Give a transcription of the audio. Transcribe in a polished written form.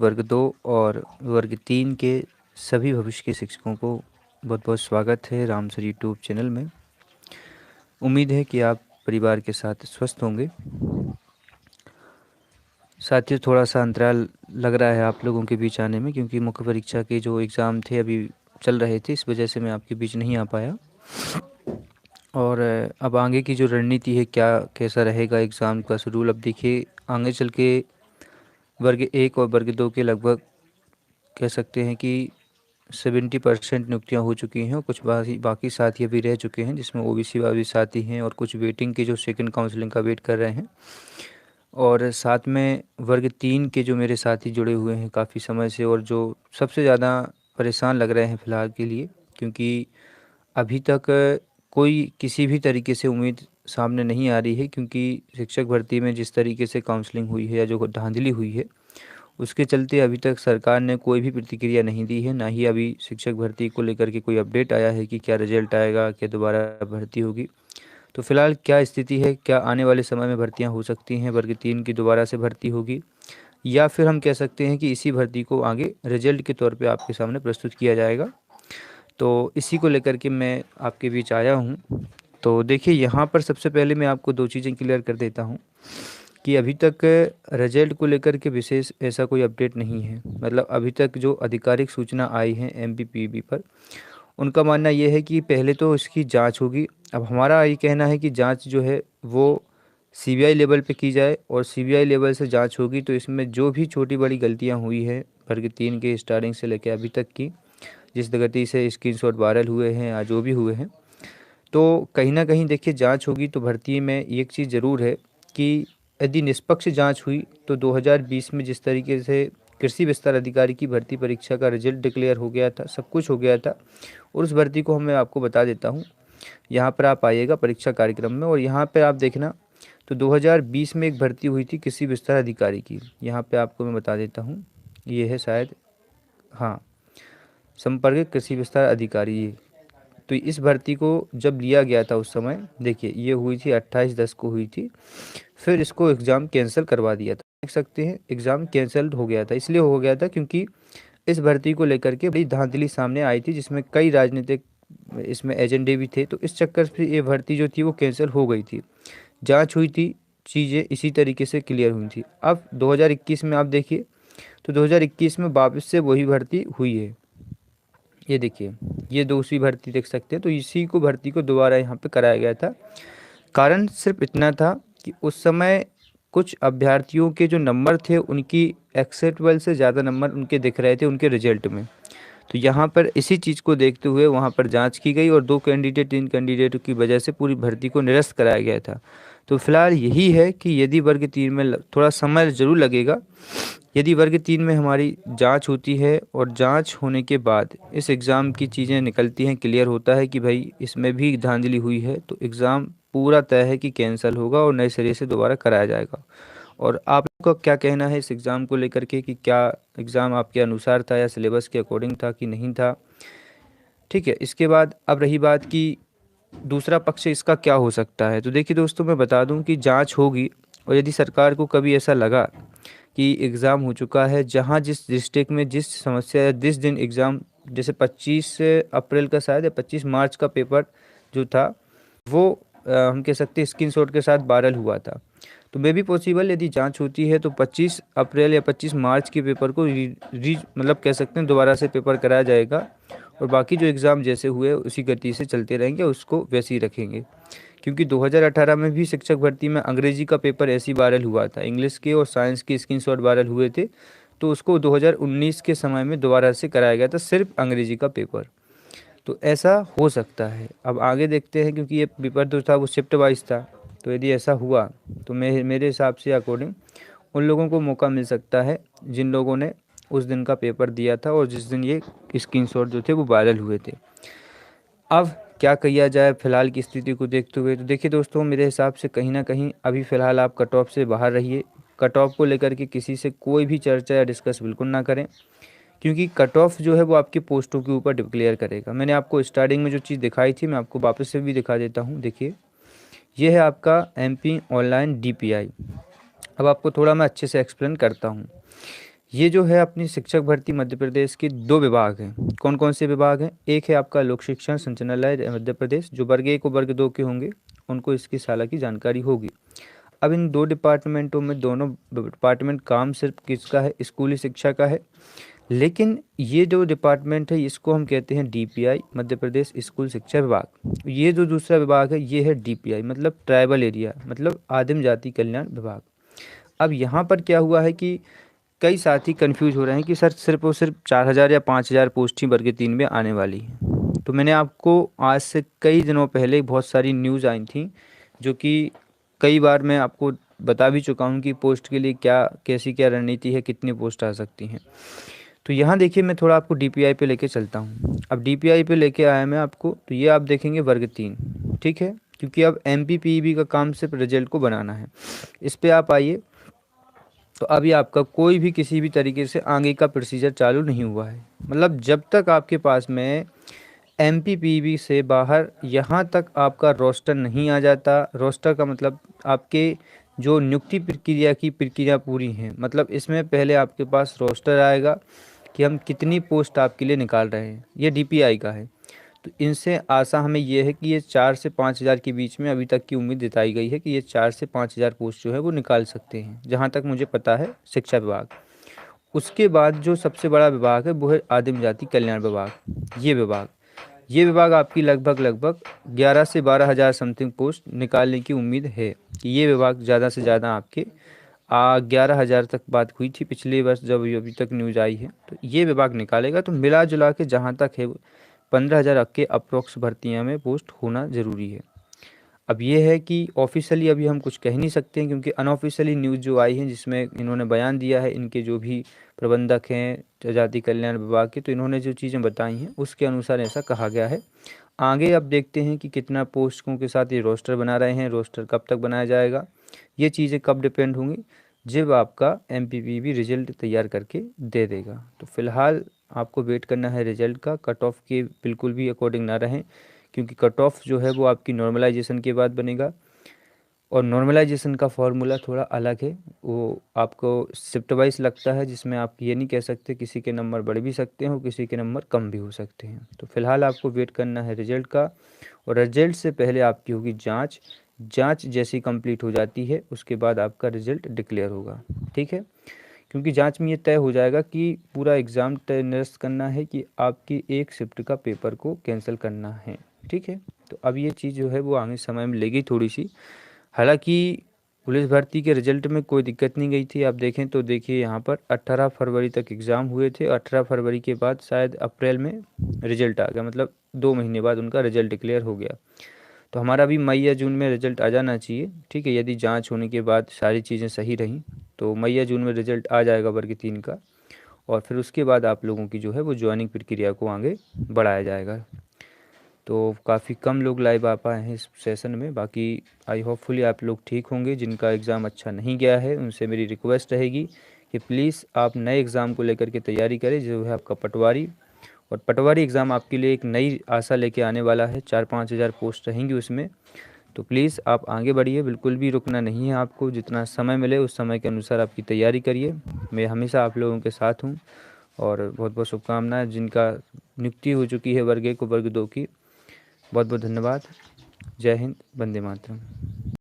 वर्ग 2 और वर्ग 3 के सभी भविष्य के शिक्षकों को बहुत बहुत स्वागत है राम सर यूट्यूब चैनल में। उम्मीद है कि आप परिवार के साथ स्वस्थ होंगे। साथियों, थोड़ा सा अंतराल लग रहा है आप लोगों के बीच आने में, क्योंकि मुख्य परीक्षा के जो एग्ज़ाम थे अभी चल रहे थे, इस वजह से मैं आपके बीच नहीं आ पाया। और अब आगे की जो रणनीति है, क्या कैसा रहेगा एग्ज़ाम का शेड्यूल, अब देखिए आगे चल के वर्ग 1 और वर्ग 2 के लगभग कह सकते हैं कि 70% नियुक्तियाँ हो चुकी हैं और कुछ बाकी साथी अभी रह चुके हैं, जिसमें ओबीसी वाले साथी हैं और कुछ वेटिंग के जो सेकंड काउंसलिंग का वेट कर रहे हैं। और साथ में वर्ग 3 के जो मेरे साथी जुड़े हुए हैं काफ़ी समय से, और जो सबसे ज़्यादा परेशान लग रहे हैं फ़िलहाल के लिए, क्योंकि अभी तक कोई किसी भी तरीके से उम्मीद सामने नहीं आ रही है, क्योंकि शिक्षक भर्ती में जिस तरीके से काउंसलिंग हुई है या जो धांधली हुई है, उसके चलते अभी तक सरकार ने कोई भी प्रतिक्रिया नहीं दी है। ना ही अभी शिक्षक भर्ती को लेकर के कोई अपडेट आया है कि क्या रिजल्ट आएगा, क्या दोबारा भर्ती होगी। तो फिलहाल क्या स्थिति है, क्या आने वाले समय में भर्तियां हो सकती हैं, वर्ग 3 की दोबारा से भर्ती होगी, या फिर हम कह सकते हैं कि इसी भर्ती को आगे रिजल्ट के तौर पे आपके सामने प्रस्तुत किया जाएगा। तो इसी को लेकर के मैं आपके बीच आया हूँ। तो देखिए, यहाँ पर सबसे पहले मैं आपको दो चीज़ें क्लियर कर देता हूँ कि अभी तक रिजल्ट को लेकर के विशेष ऐसा कोई अपडेट नहीं है। मतलब अभी तक जो आधिकारिक सूचना आई है एमपीपीबी पर, उनका मानना ये है कि पहले तो इसकी जांच होगी। अब हमारा ये कहना है कि जांच जो है वो सीबीआई लेवल पे की जाए, और सीबीआई लेवल से जांच होगी तो इसमें जो भी छोटी बड़ी गलतियां हुई है वर्ग 3 के स्टार्टिंग से लेकर अभी तक की, जिस गति से स्क्रीनशॉट वायरल हुए हैं या जो भी हुए हैं, तो कहीं ना कहीं देखिए जांच होगी तो भर्ती में एक चीज़ ज़रूर है कि यदि निष्पक्ष जांच हुई तो 2020 में जिस तरीके से कृषि विस्तार अधिकारी की भर्ती परीक्षा का रिजल्ट डिक्लेयर हो गया था, सब कुछ हो गया था, और उस भर्ती को मैं आपको बता देता हूँ। यहाँ पर आप आइएगा परीक्षा कार्यक्रम में, और यहाँ पर आप देखना तो 2020 में एक भर्ती हुई थी कृषि विस्तार अधिकारी की। यहाँ पे आपको मैं बता देता हूँ, ये है शायद, हाँ, संपर्क कृषि विस्तार अधिकारी ये। तो इस भर्ती को जब लिया गया था उस समय, देखिए ये हुई थी 28/10 को हुई थी। फिर इसको एग्ज़ाम कैंसिल करवा दिया था, देख सकते हैं एग्ज़ाम कैंसिल हो गया था। इसलिए हो गया था क्योंकि इस भर्ती को लेकर के बड़ी धांधली सामने आई थी, जिसमें कई राजनीतिक इसमें एजेंडे भी थे। तो इस चक्कर से ये भर्ती जो थी वो कैंसिल हो गई थी। जांच हुई थी, चीज़ें इसी तरीके से क्लियर हुई थी। अब 2021 में आप देखिए तो 2021 में वापस से वही भर्ती हुई है। ये देखिए, ये दूसरी भर्ती देख सकते हैं। तो इसी को भर्ती को दोबारा यहाँ पे कराया गया था। कारण सिर्फ इतना था कि उस समय कुछ अभ्यर्थियों के जो नंबर थे उनकी एक्सेप्टेबल से ज़्यादा नंबर उनके दिख रहे थे उनके रिजल्ट में। तो यहाँ पर इसी चीज़ को देखते हुए वहाँ पर जांच की गई, और 2 कैंडिडेट 3 कैंडिडेटों की वजह से पूरी भर्ती को निरस्त कराया गया था। तो फिलहाल यही है कि यदि वर्ग 3 में थोड़ा समय ज़रूर लगेगा। यदि वर्ग 3 में हमारी जांच होती है और जांच होने के बाद इस एग्ज़ाम की चीज़ें निकलती हैं, क्लियर होता है कि भाई इसमें भी धांधली हुई है, तो एग्ज़ाम पूरा तय है कि कैंसिल होगा और नए सिरे से दोबारा कराया जाएगा। और आप लोग का क्या कहना है इस एग्ज़ाम को लेकर के, कि क्या एग्ज़ाम आपके अनुसार था या सिलेबस के अकॉर्डिंग था कि नहीं था? ठीक है, इसके बाद अब रही बात कि दूसरा पक्ष इसका क्या हो सकता है। तो देखिए दोस्तों, मैं बता दूं कि जांच होगी, और यदि सरकार को कभी ऐसा लगा कि एग्ज़ाम हो चुका है, जहां जिस डिस्ट्रिक्ट में जिस समस्या या जिस दिन एग्ज़ाम, जैसे 25 अप्रैल का शायद या 25 मार्च का पेपर जो था वो हम कह सकते हैं स्क्रीनशॉट के साथ वायरल हुआ था। तो मे भी पॉसिबल यदि जांच होती है तो 25 अप्रैल या 25 मार्च के पेपर को मतलब कह सकते हैं दोबारा से पेपर कराया जाएगा, और बाकी जो एग्ज़ाम जैसे हुए उसी गति से चलते रहेंगे, उसको वैसे ही रखेंगे। क्योंकि 2018 में भी शिक्षक भर्ती में अंग्रेजी का पेपर ऐसे ही वायरल हुआ था, इंग्लिश के और साइंस के स्क्रीनशॉट वायरल हुए थे। तो उसको 2019 के समय में दोबारा से कराया गया था, सिर्फ अंग्रेजी का पेपर। तो ऐसा हो सकता है, अब आगे देखते हैं, क्योंकि ये पेपर जो था वो शिफ्ट वाइज था। तो यदि ऐसा हुआ तो मेरे हिसाब से अकॉर्डिंग उन लोगों को मौका मिल सकता है जिन लोगों ने उस दिन का पेपर दिया था और जिस दिन ये स्क्रीनशॉट जो थे वो वायरल हुए थे। अब क्या किया जाए फिलहाल की स्थिति को देखते हुए? तो देखिए दोस्तों, मेरे हिसाब से कहीं ना कहीं अभी फ़िलहाल आप कट ऑफ से बाहर रहिए। कट ऑफ को लेकर के किसी से कोई भी चर्चा या डिस्कस बिल्कुल ना करें, क्योंकि कट ऑफ जो है वो आपकी पोस्टों के ऊपर डिक्लेयर करेगा। मैंने आपको स्टार्टिंग में जो चीज़ दिखाई थी मैं आपको वापस से भी दिखा देता हूँ। देखिए, ये है आपका एमपी ऑनलाइन डीपीआई। अब आपको थोड़ा मैं अच्छे से एक्सप्लेन करता हूँ। ये जो है अपनी शिक्षक भर्ती मध्य प्रदेश के 2 विभाग हैं। कौन कौन से विभाग हैं? एक है आपका लोक शिक्षण संचालनालय मध्य प्रदेश, जो वर्ग 1 और वर्ग 2 के होंगे, उनको इसकी साला की जानकारी होगी। अब इन 2 डिपार्टमेंटों में दोनों डिपार्टमेंट काम सिर्फ किसका है? स्कूली शिक्षा का है। लेकिन ये जो डिपार्टमेंट है इसको हम कहते हैं डीपीआई, मध्य प्रदेश स्कूल शिक्षा विभाग। ये जो दूसरा विभाग है ये है डीपीआई, मतलब ट्राइबल एरिया, मतलब आदिम जाति कल्याण विभाग। अब यहाँ पर क्या हुआ है कि कई साथी कंफ्यूज हो रहे हैं कि सर सिर्फ और सिर्फ 4,000 या 5,000 पोस्ट ही वर्ग 3 में आने वाली है। तो मैंने आपको आज से कई दिनों पहले बहुत सारी न्यूज़ आई थी, जो कि कई बार मैं आपको बता भी चुका हूँ कि पोस्ट के लिए क्या कैसी क्या रणनीति है, कितनी पोस्ट आ सकती हैं। तो यहाँ देखिए मैं थोड़ा आपको डीपीआई पे लेके चलता हूँ। अब डीपीआई पे लेके आया मैं आपको, तो ये आप देखेंगे वर्ग 3, ठीक है, क्योंकि अब एमपीपीईबी का काम सिर्फ रिजल्ट को बनाना है। इस पे आप आइए, तो अभी आपका कोई भी किसी भी तरीके से आगे का प्रोसीजर चालू नहीं हुआ है। मतलब जब तक आपके पास में एमपीपीबी से बाहर यहाँ तक आपका रोस्टर नहीं आ जाता, रोस्टर का मतलब आपके जो नियुक्ति प्रक्रिया की प्रक्रिया पूरी है, मतलब इसमें पहले आपके पास रोस्टर आएगा कि हम कितनी पोस्ट आपके लिए निकाल रहे हैं, ये डीपीआई का है। तो इनसे आशा हमें ये है कि ये 4 से 5,000 के बीच में अभी तक की उम्मीद जताई गई है कि ये 4 से 5,000 पोस्ट जो है वो निकाल सकते हैं, जहाँ तक मुझे पता है शिक्षा विभाग। उसके बाद जो सबसे बड़ा विभाग है वो है आदिम जाति कल्याण विभाग। ये विभाग आपकी लगभग लगभग 11 से 12,000 समथिंग पोस्ट निकालने की उम्मीद है कि ये विभाग ज़्यादा से ज़्यादा आपके 11,000 तक बात हुई थी पिछले वर्ष जब अभी तक न्यूज़ आई है। तो ये विभाग निकालेगा, तो मिला जुला के जहाँ तक है 15,000 के अप्रोक्स भर्तियाँ में पोस्ट होना ज़रूरी है। अब ये है कि ऑफिशियली अभी हम कुछ कह नहीं सकते हैं, क्योंकि अनऑफिशियली न्यूज़ जो आई है जिसमें इन्होंने बयान दिया है, इनके जो भी प्रबंधक हैं जाति कल्याण विभाग के, तो इन्होंने जो चीज़ें बताई हैं उसके अनुसार ऐसा कहा गया है। आगे अब देखते हैं कि कितना पोस्टों के साथ ये रोस्टर बना रहे हैं, रोस्टर कब तक बनाया जाएगा, ये चीज़ें कब डिपेंड होंगी, जब आपका एमपीपीबी रिजल्ट तैयार करके दे देगा। तो फिलहाल आपको वेट करना है रिजल्ट का। कट ऑफ के बिल्कुल भी अकॉर्डिंग ना रहें, क्योंकि कट ऑफ जो है वो आपकी नॉर्मलाइजेशन के बाद बनेगा, और नॉर्मलाइजेशन का फॉर्मूला थोड़ा अलग है, वो आपको शिफ्ट वाइज लगता है, जिसमें आप ये नहीं कह सकते किसी के नंबर बढ़ भी सकते हैं और किसी के नंबर कम भी हो सकते हैं। तो फिलहाल आपको वेट करना है रिजल्ट का, और रिजल्ट से पहले आपकी होगी जांच। जांच जैसी कंप्लीट हो जाती है उसके बाद आपका रिजल्ट डिक्लेयर होगा, ठीक है, क्योंकि जांच में ये तय हो जाएगा कि पूरा एग्ज़ाम तय निरस्त करना है कि आपकी एक शिफ्ट का पेपर को कैंसिल करना है, ठीक है। तो अब ये चीज़ जो है वो आगे समय में लेगी थोड़ी सी। हालांकि पुलिस भर्ती के रिजल्ट में कोई दिक्कत नहीं गई थी। आप देखें तो देखिए यहाँ पर 18 फरवरी तक एग्ज़ाम हुए थे, 18 फरवरी के बाद शायद अप्रैल में रिजल्ट आ गया, मतलब 2 महीने बाद उनका रिजल्ट डिक्लेयर हो गया। तो हमारा भी मई या जून में रिजल्ट आ जाना चाहिए, ठीक है, यदि जांच होने के बाद सारी चीज़ें सही रहीं तो मई या जून में रिजल्ट आ जाएगा वर्ग 3 का, और फिर उसके बाद आप लोगों की जो है वो ज्वाइनिंग प्रक्रिया को आगे बढ़ाया जाएगा। तो काफ़ी कम लोग लाइव आ पाए हैं इस सेशन में, बाकी आई होपफुली आप लोग ठीक होंगे। जिनका एग्ज़ाम अच्छा नहीं गया है उनसे मेरी रिक्वेस्ट रहेगी कि प्लीज़ आप नए एग्ज़ाम को लेकर के तैयारी करें, जो है आपका पटवारी। और पटवारी एग्ज़ाम आपके लिए एक नई आशा लेके आने वाला है, 4-5 हज़ार पोस्ट रहेंगी उसमें। तो प्लीज़ आप आगे बढ़िए, बिल्कुल भी रुकना नहीं है आपको, जितना समय मिले उस समय के अनुसार आपकी तैयारी करिए। मैं हमेशा आप लोगों के साथ हूँ, और बहुत बहुत शुभकामनाएं। जिनका नियुक्ति हो चुकी है वर्ग 1 को वर्ग 2 की, बहुत बहुत धन्यवाद। जय हिंद, वंदे मातरम।